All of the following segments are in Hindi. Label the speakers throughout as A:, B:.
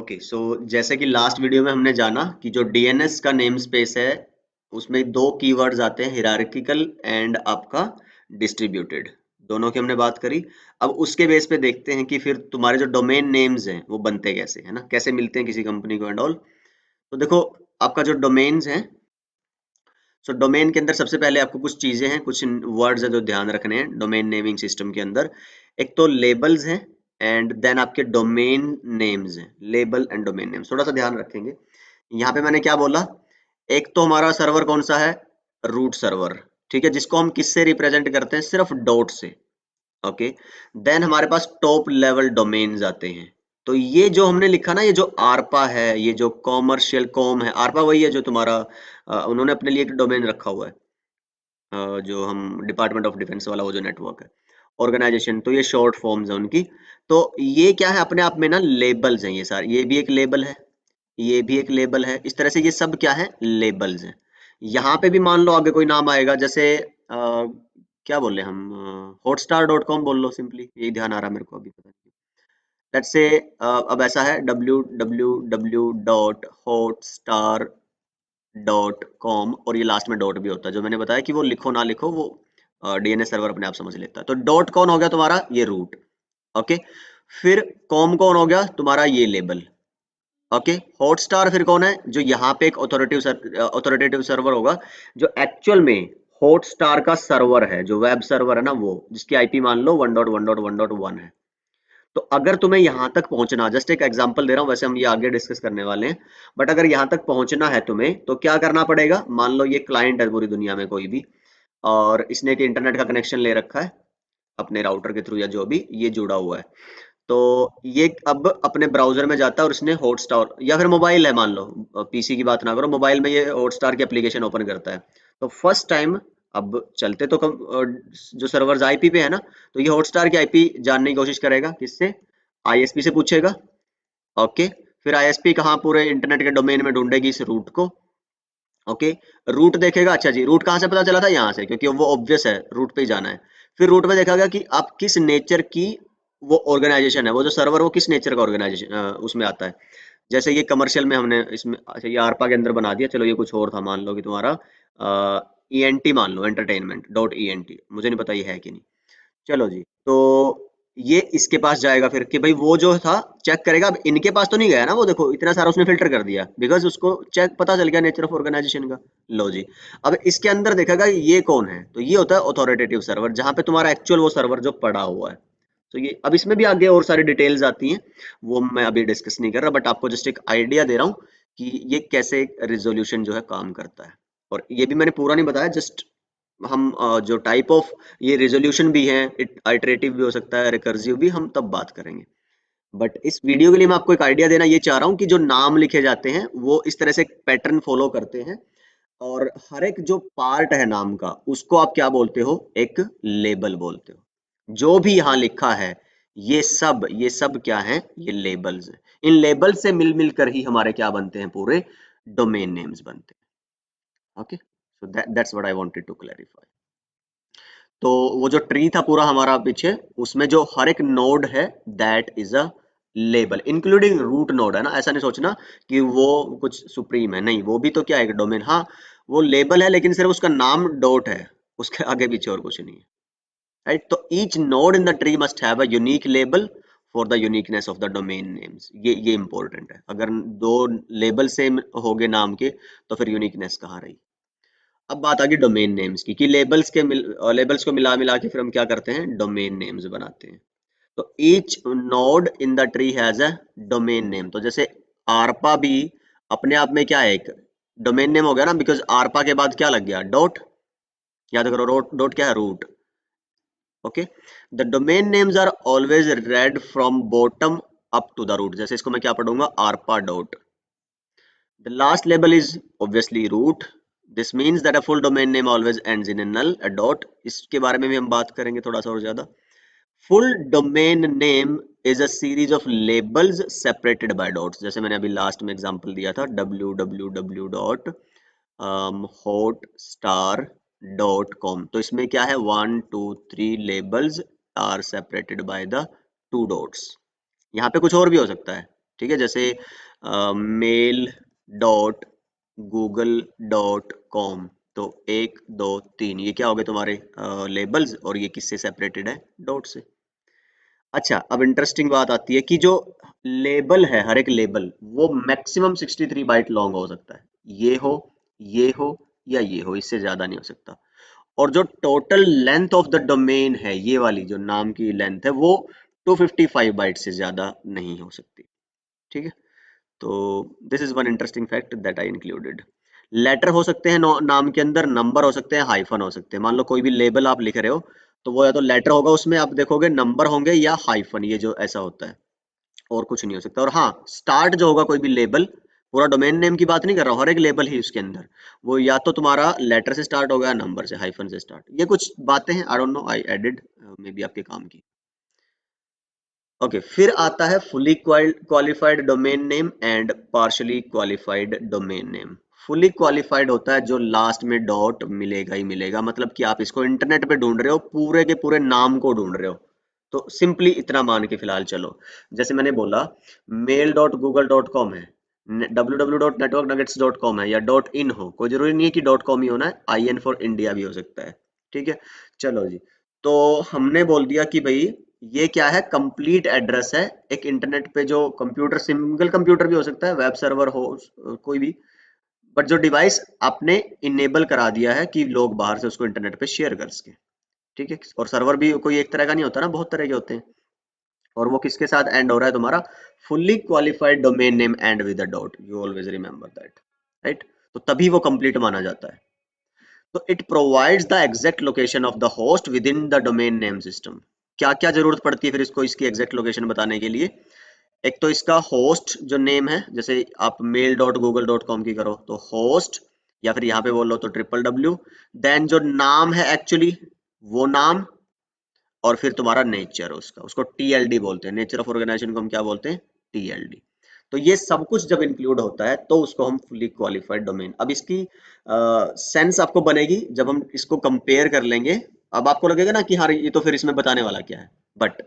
A: ओके सो जैसे कि लास्ट वीडियो में हमने जाना कि जो डीएनएस का नेम स्पेस है उसमें दो कीवर्ड्स आते हैं, हिरार्किकल एंड आपका डिस्ट्रीब्यूटेड। दोनों की हमने बात करी। अब उसके बेस पे देखते हैं कि फिर तुम्हारे जो डोमेन नेम्स हैं वो बनते कैसे, है ना, कैसे मिलते हैं किसी कंपनी को एंड ऑल। तो देखो, आपका जो डोमेन्स हैं, सो डोमेन के अंदर सबसे पहले आपको कुछ चीजें हैं, कुछ वर्ड्स हैं जो ध्यान रखने हैं डोमेन नेमिंग सिस्टम के अंदर। एक तो लेबल्स हैं एंड देन आपके डोमेन नेम्स हैं। लेबल एंड डोमेन नेम्स थोड़ा सा ध्यान रखेंगे। यहाँ पे मैंने क्या बोला, एक तो हमारा सर्वर कौन सा है, रूट सर्वर, ठीक है, जिसको हम किससे रिप्रेजेंट करते हैं, सिर्फ डॉट से। ओके, देन हमारे पास टॉप लेवल डोमेन्स आते हैं। तो ये जो हमने लिखा ना, ये जो आरपा है, ये जो कॉमर्शियल कॉम है, आरपा वही है जो तुम्हारा उन्होंने अपने लिए एक डोमेन रखा हुआ है, जो हम डिपार्टमेंट ऑफ डिफेंस वाला वो जो नेटवर्क है, ऑर्गेनाइजेशन, तो ये शॉर्ट फॉर्म्स है उनकी। तो ये क्या है, अपने आप में ना लेबल्स हैं ये सारे। ये भी एक लेबल है, ये भी एक लेबल है, इस तरह से ये सब क्या है, लेबल्स हैं। यहाँ पे भी मान लो आगे कोई नाम आएगा, जैसे क्या बोले हम, hotstar.com बोल लो, सिंपली यही ध्यान आ रहा है मेरे को, अभी पता नहीं। लेट्स से अब ऐसा है www.hotstar.com, और ये लास्ट में डॉट भी होता है, जो मैंने बताया कि वो लिखो ना लिखो वो डीएनएस सर्वर अपने आप समझ लेता है। तो डॉट कौन हो गया तुम्हारा, ये रूट। ओके, फिर कॉम कौन हो गया तुम्हारा, ये लेबल। ओके, हॉटस्टार फिर कौन है, जो यहाँ पे एक ऑथोरिटेटिव सर्वर होगा, जो एक्चुअल में हॉटस्टार का सर्वर है, जो वेब सर्वर है ना, वो जिसकी आईपी मान लो 1.1.1.1 है। तो अगर तुम्हें यहाँ तक पहुंचना, जस्ट एक एग्जांपल दे रहा हूँ, वैसे हम ये आगे डिस्कस करने वाले हैं, बट अगर यहाँ तक पहुंचना है तुम्हें तो क्या करना पड़ेगा। मान लो ये क्लाइंट है पूरी दुनिया में कोई भी, और इसने एक इंटरनेट का कनेक्शन ले रखा है अपने राउटर के थ्रू या जो भी ये जुड़ा हुआ है। तो ये अब अपने ब्राउजर में जाता है और इसने हॉटस्टार, या फिर मोबाइल है मान लो, पीसी की बात ना करो, मोबाइल में ये हॉटस्टार की एप्लीकेशन ओपन करता है। तो फर्स्ट टाइम, अब चलते तो जो सर्वर्स आईपी पे है ना, तो ये हॉटस्टार की आईपी जानने की कोशिश करेगा, किससे, आईएसपी से पूछेगा। ओके, फिर आईएसपी कहाँ पूरे इंटरनेट के डोमेन में ढूंढेगी इस रूट को। ओके, रूट देखेगा, अच्छा जी रूट कहाँ से पता चला था, यहाँ से, क्योंकि वो ऑब्वियस है, रूट पे ही जाना है। फिर रूट में देखा गया कि आप किस नेचर की वो ऑर्गेनाइजेशन है, वो जो सर्वर वो किस नेचर का ऑर्गेनाइजेशन उसमें आता है। जैसे ये कमर्शियल में हमने इसमें, अच्छा ये आरपा के अंदर बना दिया, चलो ये कुछ और था, मान लो कि तुम्हारा ईएनटी मान लो, एंटरटेनमेंट डॉट ईएनटी, मुझे नहीं पता ये है कि नहीं। चलो जी, तो ये इसके पास जाएगा फिर कि भाई वो जो था चेक करेगा। अब इनके पास तो नहीं गया ना, वो देखो इतना सारा उसने फिल्टर कर दिया, बिकॉज उसको चेक पता चल गया नेचर ऑफ ऑर्गेनाइजेशन का। लो जी, अब इसके अंदर देखेगा ये कौन है, तो ये होता है ऑथोरिटेटिव सर्वर, जहां पे तुम्हारा एक्चुअल वो सर्वर जो पड़ा हुआ है। तो ये अब इसमें भी आगे और सारी डिटेल्स आती हैं, वो मैं अभी डिस्कस नहीं कर रहा, बट आपको जस्ट एक आइडिया दे रहा हूँ कि ये कैसे रिजोल्यूशन जो है काम करता है। और ये भी मैंने पूरा नहीं बताया, जस्ट हम जो टाइप ऑफ ये रेजोल्यूशन भी है, आइटरेटिव भी हो सकता है, रिकर्सिव भी, हम तब बात करेंगे। बट इस वीडियो के लिए मैं आपको एक आइडिया देना ये चाह रहा हूँ कि जो नाम लिखे जाते हैं वो इस तरह से एक पैटर्न फॉलो करते हैं, और हर एक जो पार्ट है नाम का उसको आप क्या बोलते हो, एक लेबल बोलते हो। जो भी यहाँ लिखा है ये सब क्या है, ये लेबल्स है। इन लेबल से मिल मिलकर ही हमारे क्या बनते हैं, पूरे डोमेन नेम्स बनते हैं। Okay, so that's what I wanted to clarify. तो वो जो ट्री था पूरा हमारा पीछे, उसमें जो हर एक नोड है that is a label, including root node, है ना। ऐसा नहीं सोचना कि वो कुछ सुप्रीम है, नहीं, वो भी तो क्या है, डोमेन, हाँ वो लेबल है, लेकिन सिर्फ उसका नाम डॉट है, उसके आगे पीछे और कुछ नहीं है, राइट। तो each node in the tree must have a unique label for the uniqueness of the domain names. ये इंपॉर्टेंट है, अगर दो लेबल सेम होगे नाम के तो फिर यूनिकनेस कहाँ रही। अब बात आ गई डोमेन नेम्स की, कि लेबल्स को मिला मिला के फिर हम क्या करते हैं, डोमेन नेम्स बनाते हैं। तो each node in the tree has a domain name. तो जैसे आरपा भी अपने आप में क्या है, एक डोमेन नेम हो गया ना, बिकॉज आरपा के बाद क्या लग गया, डॉट। याद करो, डॉट क्या है, root. Okay, the domain names are always read from bottom up to the root. जैसे इसको मैं क्या पढ़ूंगा, arpa dot, the last label is obviously root. This means that a full domain name always ends in a null, a dot. इसके बारे में भी हम बात करेंगे थोड़ा सा और ज्यादा। Full domain name is a series of labels separated by dots. जैसे मैंने अभी लास्ट में एग्जांपल दिया था, www.hotstar.com। तो इसमें क्या है, 1 2 3 labels are separated by the two dots। यहाँ पे कुछ और भी हो सकता है, ठीक है, जैसे mail.google.com, तो 1 2 3 ये क्या हो गए तुम्हारे लेबल्स, और ये किससे सेपरेटेड है? डॉट से। अच्छा, अब इंटरेस्टिंग बात आती है कि जो लेबल है, हर एक लेबल वो मैक्सिमम 63 बाइट लॉन्ग हो सकता है। ये हो, ये हो, या ये हो, इससे ज्यादा नहीं हो सकता। और जो total length of the domain है, ये वाली जो नाम की लेंथ है, वो 255 बाइट से ज्यादा नहीं हो सकती। ठीक है, तो this is one interesting fact that I included. Letter हो सकते हैं नाम के अंदर, नंबर हो सकते हैं, हाइफन हो सकते हैं। मान लो कोई भी लेबल आप लिख रहे हो, तो वो या तो लेटर होगा, उसमें आप देखोगे नंबर होंगे, या हाइफन, ये जो ऐसा होता है, और कुछ नहीं हो सकता। और हाँ, स्टार्ट जो होगा कोई भी लेबल, पूरा डोमेन नेम की बात नहीं कर रहा हूँ, हर एक लेबल ही उसके अंदर, वो या तो तुम्हारा लेटर से स्टार्ट होगा, या नंबर से, हाइफन से स्टार्ट। ये कुछ बातें हैं, I don't know, I added, maybe आपके काम की। ओके, फिर आता है fully qualified domain name and partially qualified domain name. Fully qualified होता है जो लास्ट में डॉट मिलेगा ही मिलेगा, मतलब कि आप इसको इंटरनेट पे ढूंढ रहे हो, पूरे के पूरे नाम को ढूंढ रहे हो, तो सिंपली इतना मान के फिलहाल चलो। जैसे मैंने बोला, mail.google.com है, www.networknuggets.com है, या डॉट इन हो, कोई जरूरी नहीं है कि डॉट कॉम ही होना है, आई एन फॉर इंडिया भी हो सकता है। ठीक है, चलो जी। तो हमने बोल दिया कि भाई ये क्या है, कंप्लीट एड्रेस है एक इंटरनेट पे, जो कंप्यूटर, सिंगल कंप्यूटर भी हो सकता है, वेब सर्वर हो, कोई भी, बट जो डिवाइस आपने इनेबल करा दिया है कि लोग बाहर से उसको इंटरनेट पे शेयर कर सके। ठीक है, और सर्वर भी कोई एक तरह का नहीं होता ना, बहुत तरह के होते हैं। और वो किसके साथ एंड हो रहा है तुम्हारा? Fully qualified domain name and with a dot, you always remember that, right? तो तभी वो कंप्लीट माना जाता है। तो it provides the exact location of the host with in the domain name system. क्या क्या जरूरत पड़ती है फिर इसको, इसकी एग्जैक्ट लोकेशन बताने के लिए? एक तो इसका होस्ट जो नेम है, जैसे आप mail.google.com की करो तो होस्ट, या फिर यहाँ पे बोलो तो www, देन जो नाम है एक्चुअली, वो नाम, और फिर तुम्हारा नेचर, उसका, उसको टीएलडी बोलते हैं, नेचर ऑफ ऑर्गेनाइजेशन को हम क्या बोलते हैं? टीएलडी। तो ये सब कुछ जब इंक्लूड होता है तो उसको हम फुली क्वालिफाइड डोमेन। अब इसकी सेंस आपको बनेगी जब हम इसको कंपेयर कर लेंगे। अब आपको लगेगा ना कि हाँ, ये तो फिर इसमें बताने वाला क्या है, बट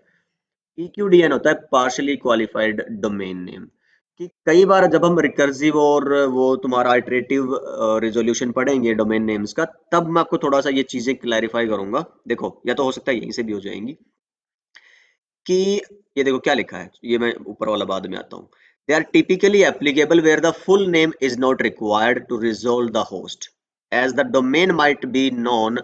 A: PQDN होता है पार्शली क्वालिफाइड डोमेन नेम। कि कई बार जब हम रिकर्सिव और वो तुम्हारा आइटरेटिव रिजोल्यूशन पढ़ेंगे डोमेन नेम्स का, तब मैं आपको थोड़ा सा ये चीजें क्लैरिफाई करूंगा। देखो, या तो हो सकता है यहीं से भी हो जाएंगी कि, ये देखो क्या लिखा है, ये मैं ऊपर वाला बाद में आता हूँ। They are typically applicable where the full name is not required to resolve the host, as the domain might be known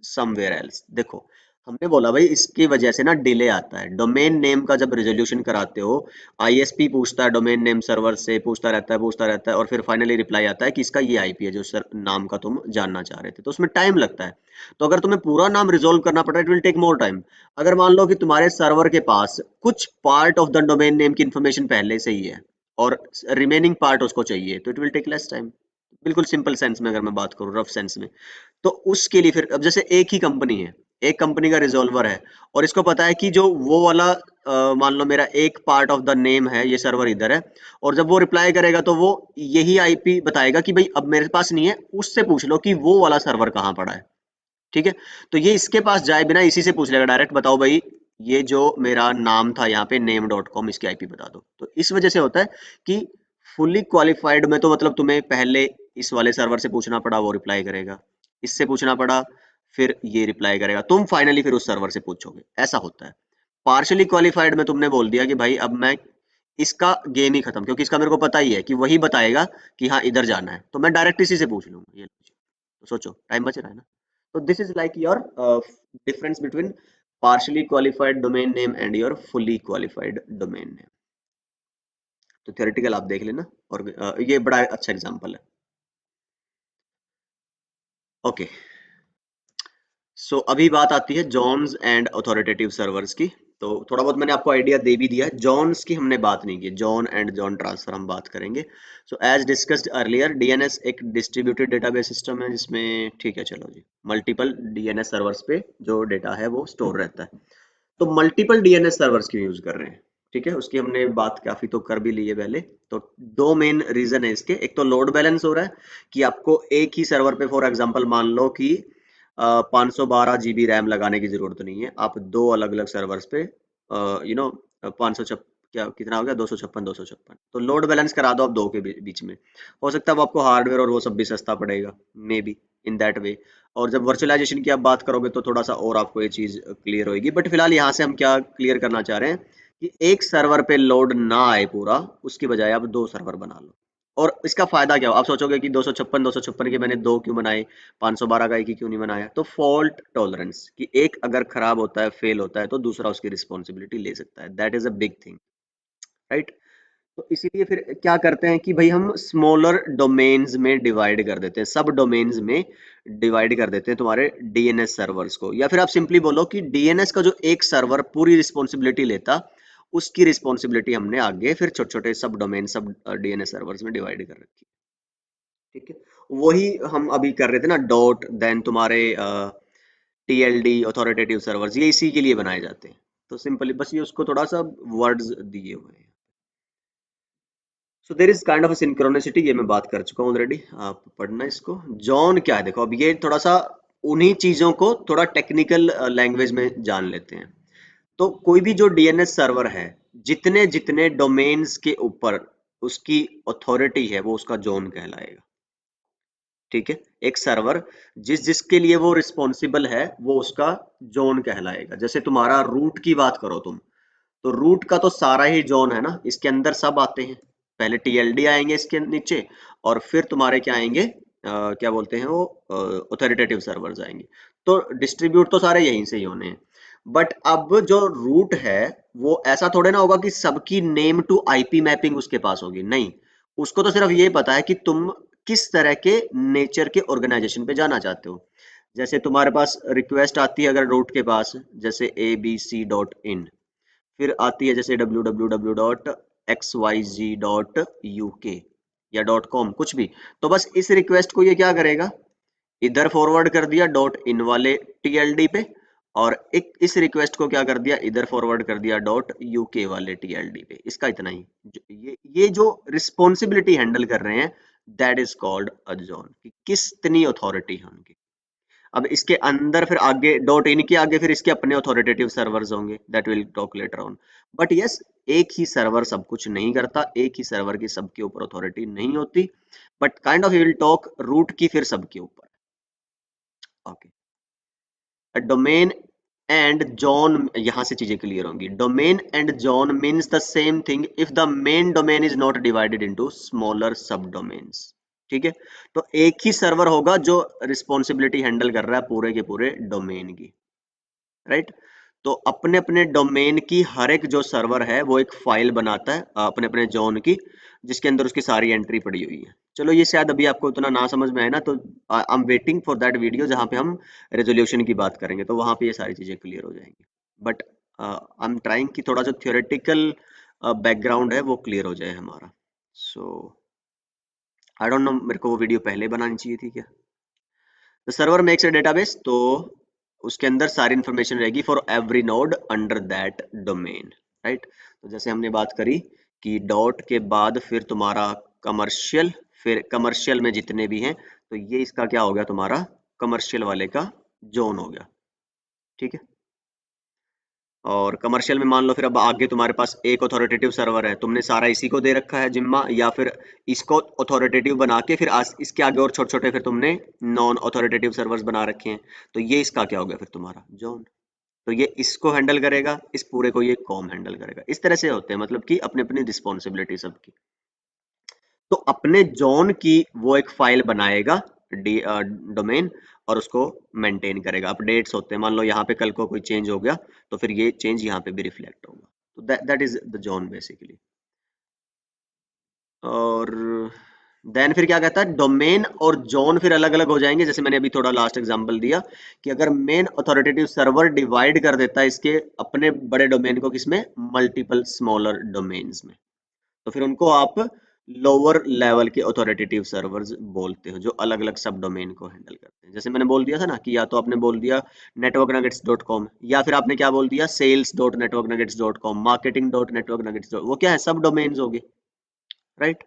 A: somewhere else. देखो, हमने बोला भाई इसकी वजह से ना डिले आता है। डोमेन नेम का जब रिजोल्यूशन कराते हो, आईएसपी पूछता है डोमेन नेम सर्वर से, पूछता रहता है और फिर फाइनली रिप्लाई आता है कि इसका ये आईपी है जो सर नाम का तुम जानना चाह रहे थे, तो उसमें टाइम लगता है। तो अगर तुम्हें पूरा नाम रिजोल्व करना पड़ रहा है, it will take more time. अगर मान लो कि तुम्हारे सर्वर के पास कुछ part of the domain name की इंफॉर्मेशन पहले से ही है, और रिमेनिंग पार्ट उसको चाहिए, तो it will take less time. बिल्कुल सिंपल सेंस में अगर मैं बात करूँ, रफ सेंस में, तो उसके लिए फिर, अब जैसे एक ही कंपनी है, एक कंपनी का रिजॉल्वर है, और इसको पता है कि जो वो वाला मान लो मेरा एक पार्ट ऑफ द नेम है, ये सर्वर इधर है, और जब वो रिप्लाई करेगा तो वो यही आईपी बताएगा कि भाई अब मेरे पास नहीं है, उससे पूछ लो कि वो वाला सर्वर कहाँ पड़ा है। ठीक है, तो ये इसके पास जाए बिना इसी से पूछ लेगा डायरेक्ट, बताओ भाई ये जो मेरा नाम था यहाँ पे name.com, इसकी आईपी बता दो। तो इस वजह से होता है कि फुली क्वालिफाइड में तो मतलब तुम्हें पहले इस वाले सर्वर से पूछना पड़ा, वो रिप्लाई करेगा, इससे पूछना पड़ा, फिर ये रिप्लाई करेगा, तुम फाइनली फिर उस सर्वर से पूछोगे, ऐसा होता है। पार्शली क्वालिफाइड में तुमने बोल दिया कि भाई अब मैं इसका गेम ही खत्म, क्योंकि इसका मेरे को पता ही है कि वही बताएगा कि हाँ इधर जाना है, तो मैं डायरेक्ट इसी से पूछ लूंगा। ये तो सोचो, टाइम बच रहा है ना। So this is like your difference between partially qualified domain name and your fully qualified domain name. तो theoretical आप देख लेना, और ये बड़ा अच्छा एग्जांपल है। ओके, सो अभी बात आती है जॉन्स एंड अथॉरिटेटिव सर्वर्स की। तो थोड़ा बहुत मैंने आपको आइडिया दे भी दिया है, जॉन्स की हमने बात नहीं की, जॉन एंड जॉन ट्रांसफर हम बात करेंगे। So as discussed earlier, DNS एक डिस्ट्रीब्यूटेड डेटाबेस सिस्टम है जिसमें, ठीक है चलो जी, मल्टीपल डीएनएस सर्वर्स पे जो डेटा है वो स्टोर रहता है। तो मल्टीपल डीएनएस सर्वर्स क्यों यूज कर रहे हैं? ठीक है, उसकी हमने बात काफी तो कर भी ली है पहले। तो दो मेन रीजन है इसके। एक तो लोड बैलेंस हो रहा है कि आपको एक ही सर्वर पे, फॉर एग्जांपल मान लो कि 512 GB रैम लगाने की जरूरत नहीं है, आप दो अलग अलग सर्वर्स पे 500 क्या कितना हो गया 256 तो लोड बैलेंस करा दो आप दो के बीच में। हो सकता है वो आपको हार्डवेयर और वो सब भी सस्ता पड़ेगा, may be in that way. और जब वर्चुअलाइजेशन की आप बात करोगे तो थोड़ा सा और आपको ये चीज क्लियर होगी। बट फिलहाल यहाँ से हम क्या क्लियर करना चाह रहे हैं कि एक सर्वर पे लोड ना आए पूरा, उसकी बजाय आप दो सर्वर बना लो। और इसका फायदा क्या हो, आप सोचोगे कि 256 के मैंने दो क्यों बनाए, 512 का एक ही क्यों नहीं बनाया। तो फॉल्ट टॉलरेंस कि एक अगर खराब होता है, फेल होता है, तो दूसरा उसकी रिस्पॉन्सिबिलिटी ले सकता है। That is a big thing, right. तो इसीलिए फिर क्या करते हैं कि भाई हम स्मॉलर डोमेन्स में डिवाइड कर देते हैं, सब डोमेन्स में डिवाइड कर देते हैं तुम्हारे डीएनएस सर्वर्स को। या फिर आप सिंपली बोलो कि डीएनएस का जो एक सर्वर पूरी रिस्पॉन्सिबिलिटी लेता, उसकी रिस्पॉन्सिबिलिटी हमने आगे फिर छोटे छोटे सब डोमेन सब डीएनएस सर्वर्स में डिवाइड कर रखी है। ठीक है, वही हम अभी कर रहे थे ना, डॉट देन तुम्हारे टीएलडी अथॉरिटेटिव सर्वर्स, ये इसी के लिए बनाए जाते हैं। तो सिंपली बस ये उसको थोड़ा सा वर्ड्स दिए हुए हैं। So there is kind of synchronicity, ये मैं बात कर चुका हूँ ऑलरेडी, आप पढ़ना इसको। जॉन क्या है देखो, अब ये थोड़ा सा उन्हीं चीजों को थोड़ा टेक्निकल लैंग्वेज में जान लेते हैं। तो कोई भी जो डीएनएस सर्वर है, जितने जितने डोमेन्स के ऊपर उसकी अथॉरिटी है, वो उसका जोन कहलाएगा। ठीक है, एक सर्वर जिस जिसके लिए वो रिस्पॉन्सिबल है, वो उसका जोन कहलाएगा। जैसे तुम्हारा रूट की बात करो तुम, तो रूट का तो सारा ही जोन है ना, इसके अंदर सब आते हैं। पहले टीएलडी आएंगे इसके नीचे, और फिर तुम्हारे क्या आएंगे, क्या बोलते हैं वो, ऑथोरिटेटिव सर्वर्स आएंगे। तो डिस्ट्रीब्यूट तो सारे यहीं से ही होने हैं। बट अब जो रूट है, वो ऐसा थोड़े ना होगा कि सबकी नेम टू आईपी मैपिंग उसके पास होगी, नहीं। उसको तो सिर्फ ये पता है कि तुम किस तरह के नेचर के ऑर्गेनाइजेशन पे जाना चाहते हो। जैसे तुम्हारे पास रिक्वेस्ट आती है अगर रूट के पास, जैसे abc.in, फिर आती है जैसे www.xyz.uk या .com, कुछ भी। तो बस इस रिक्वेस्ट को ये क्या करेगा, इधर फॉरवर्ड कर दिया .in वाले टीएलडी पे, और एक इस रिक्वेस्ट को क्या कर दिया, इधर फॉरवर्ड कर दिया .uk वाले टीएलडी पे। इसका इतना ही, ये जो रिस्पॉन्सिबिलिटी हैंडल कर रहे हैं, that is called a zone, कि कितनी अथॉरिटी है उनकी। अब इसके अंदर फिर आगे .in के आगे फिर इसके अपने अथॉरिटेटिव सर्वर्स होंगे, that will talk later on. But yes, एक ही सर्वर सब कुछ नहीं करता, एक ही सर्वर की सबके ऊपर अथॉरिटी नहीं होती। But kind of will talk root की फिर सबके ऊपर। ओके, डोमेन एंड जोन, यहां से चीजें क्लियर होंगी। Domain and zone means the same thing if the main domain is not divided into smaller सब डोमेन्स। ठीक है, तो एक ही सर्वर होगा जो रिस्पॉन्सिबिलिटी हैंडल कर रहा है पूरे के पूरे डोमेन की, राइट। तो अपने अपने डोमेन की हर एक जो सर्वर है, वो एक फाइल बनाता है अपने अपने जोन की, जिसके अंदर उसकी सारी एंट्री पड़ी हुई है। चलो ये शायद अभी आपको उतना ना समझ में आए ना, तो I am waiting for that video जहां पे हम रेजोल्यूशन की बात करेंगे, तो वहां पे ये सारी चीजें क्लियर हो जाएंगी। बट आई एम ट्राइंग कि थोड़ा जो थियोरेटिकल बैकग्राउंड है वो क्लियर हो जाए हमारा। सो आई डोंट नो, मेरे को वो वीडियो पहले बनानी चाहिए थी क्या। The server makes a database, तो उसके अंदर सारी इंफॉर्मेशन रहेगी for every node under that domain, right. तो जैसे हमने बात करी कि डॉट के बाद फिर तुम्हारा कमर्शियल, फिर कमर्शियल में जितने भी हैं, तो ये इसका क्या हो गया, तुम्हारा कमर्शियल वाले का जोन हो गया। ठीक है, और कमर्शियल में मान लो फिर अब आगे तुम्हारे पास एक अथॉरिटेटिव सर्वर है, तुमने सारा इसी को दे रखा है जिम्मा, या फिर इसको अथॉरिटेटिव बना के फिर इसके आगे और छोटे छोटे फिर तुमने नॉन अथॉरिटेटिव सर्वर्स बना रखे हैं। तो ये इसका क्या हो गया फिर तुम्हारा जोन। तो ये इसको हैंडल करेगा, इस पूरे को ये कॉम हैंडल करेगा। इस तरह से होते हैं, मतलब कि अपनी अपनी रिस्पॉन्सिबिलिटी सबकी। तो अपने जोन की वो एक फाइल बनाएगा, डोमेन, और उसको मेंटेन करेगा। अपडेट्स होते हैं, मान लो यहाँ पे कल को कोई चेंज हो गया, तो फिर ये चेंज यहाँ पे भी रिफ्लेक्ट होगा। तो that is the zone basically. और देन फिर क्या कहता है, डोमेन और जोन फिर अलग अलग हो जाएंगे। जैसे मैंने अभी थोड़ा लास्ट एग्जांपल दिया कि अगर मेन अथॉरिटेटिव सर्वर डिवाइड कर देता है इसके अपने बड़े डोमेन को, किसमें, मल्टीपल स्मॉलर डोमेन्स में, तो फिर उनको आप लोअर लेवल के अथॉरिटेटिव सर्वर्स बोलते हो, जो अलग अलग सब डोमेन को हैंडल करते हैं। जैसे मैंने बोल दिया था ना कि या तो आपने बोल दिया networknuggets.com, या फिर आपने क्या बोल दिया, sales.networknuggets.com, marketing.networknuggets, वो क्या है, सब डोमेन्स हो गए, राइट।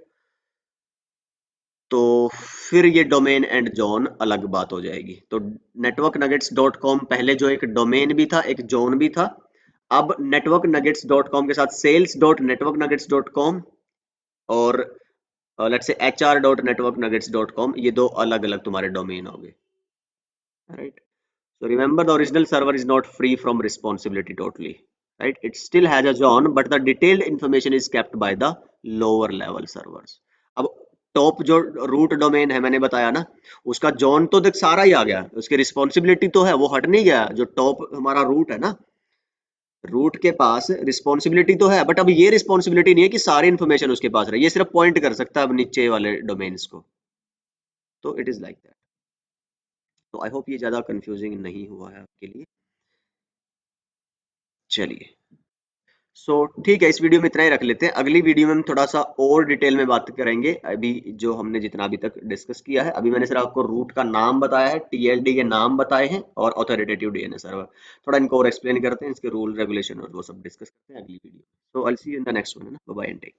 A: तो फिर ये डोमेन एंड जोन अलग बात हो जाएगी। तो networknuggets.com पहले जो एक डोमेन भी था, एक जोन भी था, अब नेटवर्क नगेट्स डॉट कॉम के साथ sales dot network nuggets dot com और लेट्स से hr.networknuggets.com, ये दो अलग अलग तुम्हारे डोमेन हो गए, right? So remember, the original server is not free from responsibility totally, right? It still has a zone, but the detailed information is kept by the lower level servers. अब टॉप जो रूट डोमेन है मैंने बताया ना, उसका जोन तो देख सारा ही आ गया, उसकी रिस्पॉन्सिबिलिटी तो है, वो हट नहीं गया। जो टॉप हमारा रूट है ना, रूट के पास रिस्पॉन्सिबिलिटी तो है, बट अब ये रिस्पॉन्सिबिलिटी नहीं है कि सारी इन्फॉर्मेशन उसके पास रहे, ये सिर्फ पॉइंट कर सकता है अब नीचे वाले डोमेन्स को। तो इट इज लाइक दैट। तो आई होप ये ज्यादा कंफ्यूजिंग नहीं हुआ है आपके लिए। चलिए, सो ठीक है, इस वीडियो में इतना ही रख लेते हैं। अगली वीडियो में हम थोड़ा सा और डिटेल में बात करेंगे। अभी जो हमने जितना अभी तक डिस्कस किया है, अभी मैंने सिर्फ आपको रूट का नाम बताया है, टीएलडी के नाम बताए हैं और ऑथोरिटेटिव डीएनएस सर्वर। थोड़ा इनको और एक्सप्लेन करते हैं, इसके रूल रेगुलेशन और वो सब डिस्कस करते हैं अगली video. So I will see you in the next one, है ना? Bye bye and take.